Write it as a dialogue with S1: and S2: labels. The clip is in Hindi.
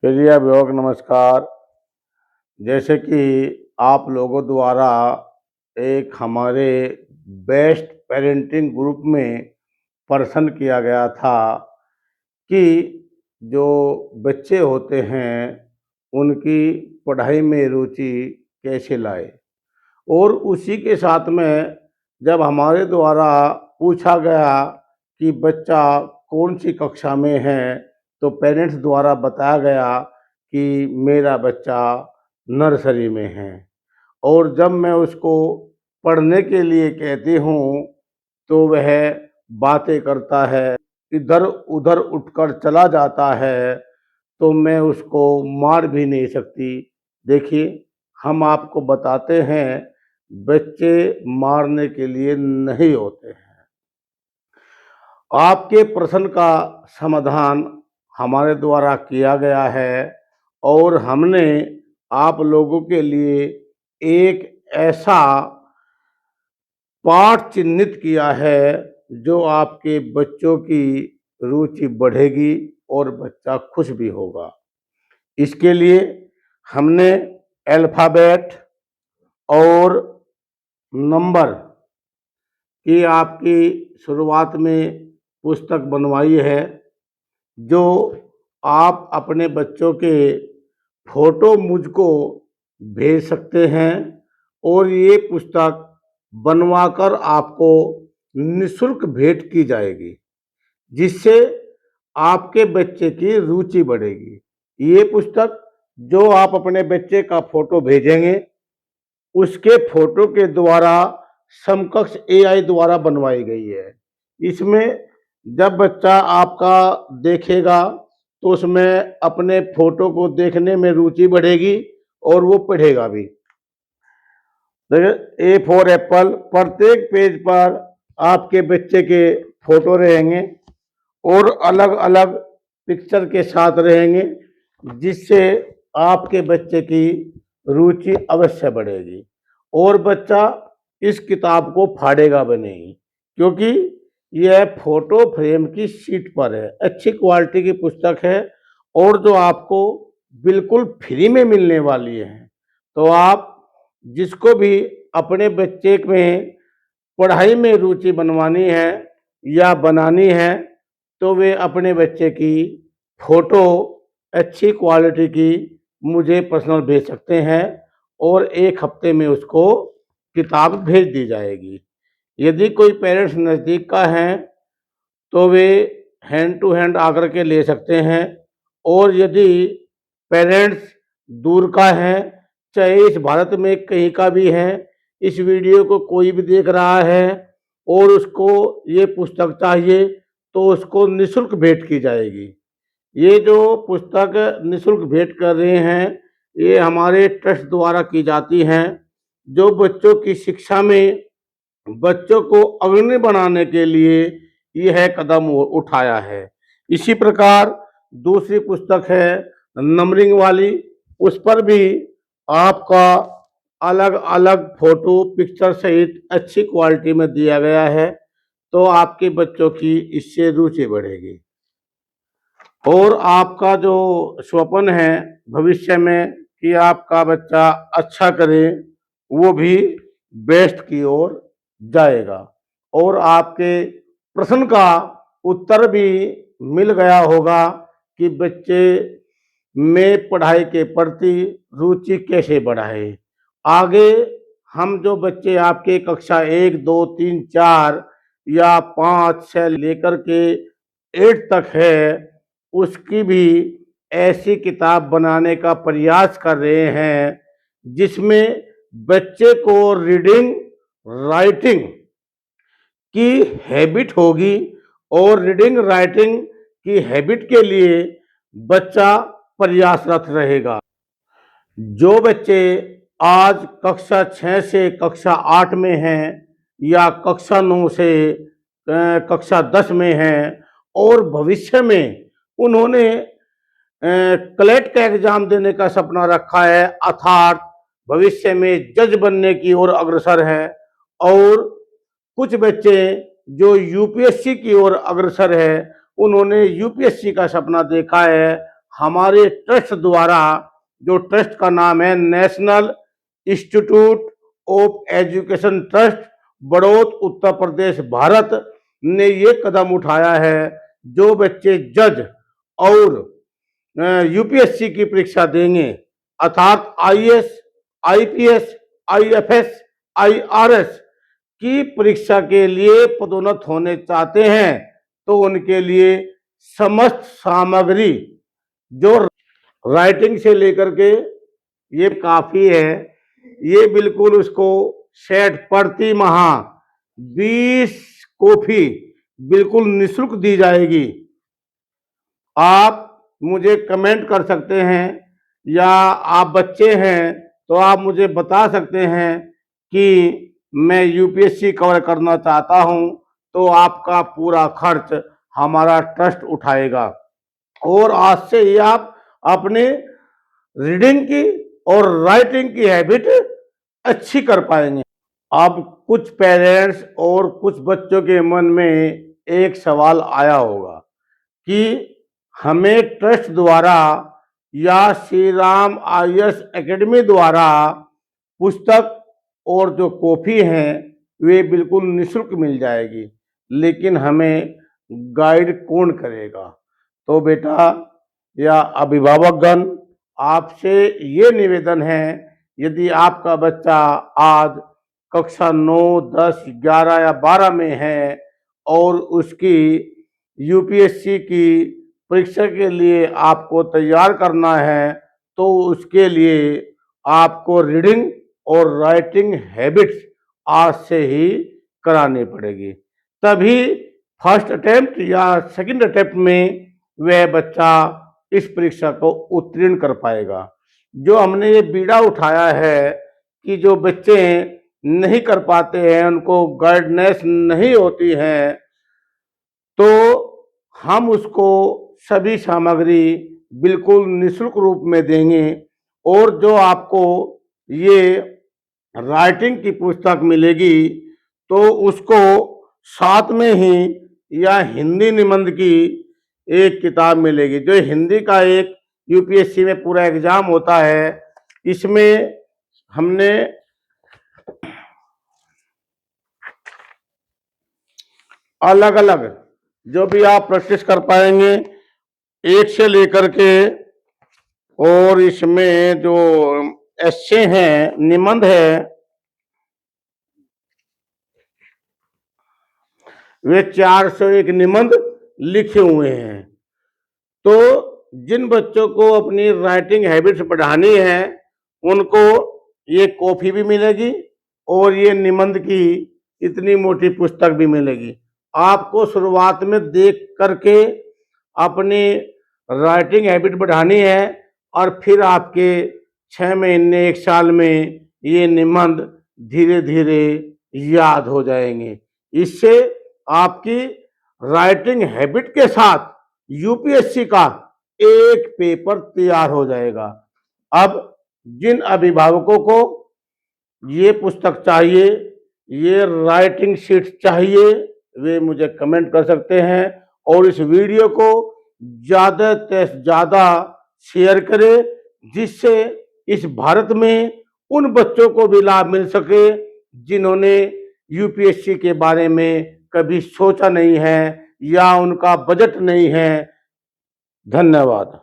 S1: प्रिय अभिभावक नमस्कार। जैसे कि आप लोगों द्वारा एक हमारे बेस्ट पेरेंटिंग ग्रुप में प्रश्न किया गया था कि जो बच्चे होते हैं उनकी पढ़ाई में रुचि कैसे लाए, और उसी के साथ में जब हमारे द्वारा पूछा गया कि बच्चा कौन सी कक्षा में है, तो पेरेंट्स द्वारा बताया गया कि मेरा बच्चा नर्सरी में है। और जब मैं उसको पढ़ने के लिए कहती हूँ तो वह बातें करता है, इधर उधर उठकर चला जाता है, तो मैं उसको मार भी नहीं सकती। देखिए, हम आपको बताते हैं बच्चे मारने के लिए नहीं होते हैं। आपके प्रश्न का समाधान हमारे द्वारा किया गया है और हमने आप लोगों के लिए एक ऐसा पाठ चिन्हित किया है जो आपके बच्चों की रुचि बढ़ेगी और बच्चा खुश भी होगा। इसके लिए हमने अल्फ़ाबेट और नंबर की आपकी शुरुआत में पुस्तक बनवाई है, जो आप अपने बच्चों के फोटो मुझको भेज सकते हैं और ये पुस्तक बनवाकर आपको निःशुल्क भेंट की जाएगी, जिससे आपके बच्चे की रुचि बढ़ेगी। ये पुस्तक जो आप अपने बच्चे का फोटो भेजेंगे, उसके फोटो के द्वारा समकक्ष एआई द्वारा बनवाई गई है। इसमें जब बच्चा आपका देखेगा तो उसमें अपने फोटो को देखने में रुचि बढ़ेगी और वो पढ़ेगा भी। देखिए, ए फॉर एप्पल, प्रत्येक पेज पर आपके बच्चे के फोटो रहेंगे और अलग अलग पिक्चर के साथ रहेंगे, जिससे आपके बच्चे की रुचि अवश्य बढ़ेगी और बच्चा इस किताब को फाड़ेगा भी नहीं, क्योंकि यह फोटो फ्रेम की शीट पर है। अच्छी क्वालिटी की पुस्तक है और जो आपको बिल्कुल फ्री में मिलने वाली है। तो आप जिसको भी अपने बच्चे में पढ़ाई में रुचि बनवानी है या बनानी है, तो वे अपने बच्चे की फोटो अच्छी क्वालिटी की मुझे पर्सनल भेज सकते हैं और एक हफ्ते में उसको किताब भेज दी जाएगी। यदि कोई पेरेंट्स नज़दीक का है तो वे हैंड टू हैंड आकर के ले सकते हैं, और यदि पेरेंट्स दूर का है, चाहे इस भारत में कहीं का भी है, इस वीडियो को कोई भी देख रहा है और उसको ये पुस्तक चाहिए, तो उसको निःशुल्क भेंट की जाएगी। ये जो पुस्तक निःशुल्क भेंट कर रहे हैं, ये हमारे ट्रस्ट द्वारा की जाती हैं, जो बच्चों की शिक्षा में बच्चों को अग्रणी बनाने के लिए यह कदम उठाया है। इसी प्रकार दूसरी पुस्तक है नंबरिंग वाली, उस पर भी आपका अलग अलग फोटो पिक्चर सहित अच्छी क्वालिटी में दिया गया है, तो आपके बच्चों की इससे रुचि बढ़ेगी और आपका जो स्वप्न है भविष्य में कि आपका बच्चा अच्छा करे, वो भी बेस्ट की ओर जाएगा और आपके प्रश्न का उत्तर भी मिल गया होगा कि बच्चे में पढ़ाई के प्रति रुचि कैसे बढ़ाए। आगे हम जो बच्चे आपके कक्षा 1, 2, 3, 4 या 5 से लेकर के 8 तक है, उसकी भी ऐसी किताब बनाने का प्रयास कर रहे हैं जिसमें बच्चे को रीडिंग राइटिंग की हैबिट होगी, और रीडिंग राइटिंग की हैबिट के लिए बच्चा प्रयासरत रहेगा। जो बच्चे आज कक्षा 6 से कक्षा 8 में हैं या कक्षा 9 से कक्षा 10 में हैं और भविष्य में उन्होंने क्लेट का एग्जाम देने का सपना रखा है, अर्थात भविष्य में जज बनने की ओर अग्रसर है, और कुछ बच्चे जो यूपीएससी की ओर अग्रसर है, उन्होंने यूपीएससी का सपना देखा है, हमारे ट्रस्ट द्वारा, जो ट्रस्ट का नाम है national institute of education trust, Baraud, Uttar Pradesh, Bharat, ने ये कदम उठाया है। जो बच्चे जज और यूपीएससी की परीक्षा देंगे, अर्थात आईएएस, आईपीएस, आईएफएस, आईआरएस की परीक्षा के लिए पदोन्नत होने चाहते हैं, तो उनके लिए समस्त सामग्री, जो राइटिंग से लेकर के, ये काफी है, ये बिल्कुल उसको सेट प्रति माह 20 कॉपी बिल्कुल निःशुल्क दी जाएगी। आप मुझे कमेंट कर सकते हैं, या आप बच्चे हैं तो आप मुझे बता सकते हैं कि मैं यूपीएससी कवर करना चाहता हूं, तो आपका पूरा खर्च हमारा ट्रस्ट उठाएगा। और आज से ही आप अपने रीडिंग की और राइटिंग की हैबिट अच्छी कर पाएंगे। अब कुछ पेरेंट्स और कुछ बच्चों के मन में एक सवाल आया होगा कि हमें ट्रस्ट द्वारा या श्री राम आईएएस एकेडमी द्वारा पुस्तक और जो कॉपी हैं वे बिल्कुल निःशुल्क मिल जाएगी, लेकिन हमें गाइड कौन करेगा? तो बेटा या अभिभावकगण, आपसे ये निवेदन है, यदि आपका बच्चा आज कक्षा 9, 10, 11 या 12 में है और उसकी यूपीएससी की परीक्षा के लिए आपको तैयार करना है, तो उसके लिए आपको रीडिंग और राइटिंग हैबिट्स आज से ही करानी पड़ेगी, तभी फर्स्ट अटेम्प्ट या सेकंड अटेम्प्ट में वह बच्चा इस परीक्षा को उत्तीर्ण कर पाएगा। जो हमने ये बीड़ा उठाया है कि जो बच्चे नहीं कर पाते हैं, उनको गाइडेंस नहीं होती है, तो हम उसको सभी सामग्री बिल्कुल निःशुल्क रूप में देंगे। और जो आपको ये राइटिंग की पुस्तक मिलेगी, तो उसको साथ में ही या हिंदी निबंध की एक किताब मिलेगी, जो हिंदी का एक यूपीएससी में पूरा एग्जाम होता है। इसमें हमने अलग अलग जो भी आप प्रैक्टिस कर पाएंगे, एक से लेकर के, और इसमें जो एस्से हैं, निबंध है, वे 401 निबंध लिखे हुए हैं। तो जिन बच्चों को अपनी राइटिंग हैबिट्स बढ़ानी है, उनको ये कॉपी भी मिलेगी और ये निबंध की इतनी मोटी पुस्तक भी मिलेगी। आपको शुरुआत में देख करके अपनी राइटिंग हैबिट बढ़ानी है, और फिर आपके 6 महीने, 1 साल में ये निबंध धीरे धीरे याद हो जाएंगे। इससे आपकी राइटिंग हैबिट के साथ यूपीएससी का एक पेपर तैयार हो जाएगा। अब जिन अभिभावकों को ये पुस्तक चाहिए, ये राइटिंग शीट चाहिए, वे मुझे कमेंट कर सकते हैं, और इस वीडियो को ज़्यादा से ज़्यादा शेयर करें, जिससे इस भारत में उन बच्चों को भी लाभ मिल सके जिन्होंने यूपीएससी के बारे में कभी सोचा नहीं है या उनका बजट नहीं है। धन्यवाद।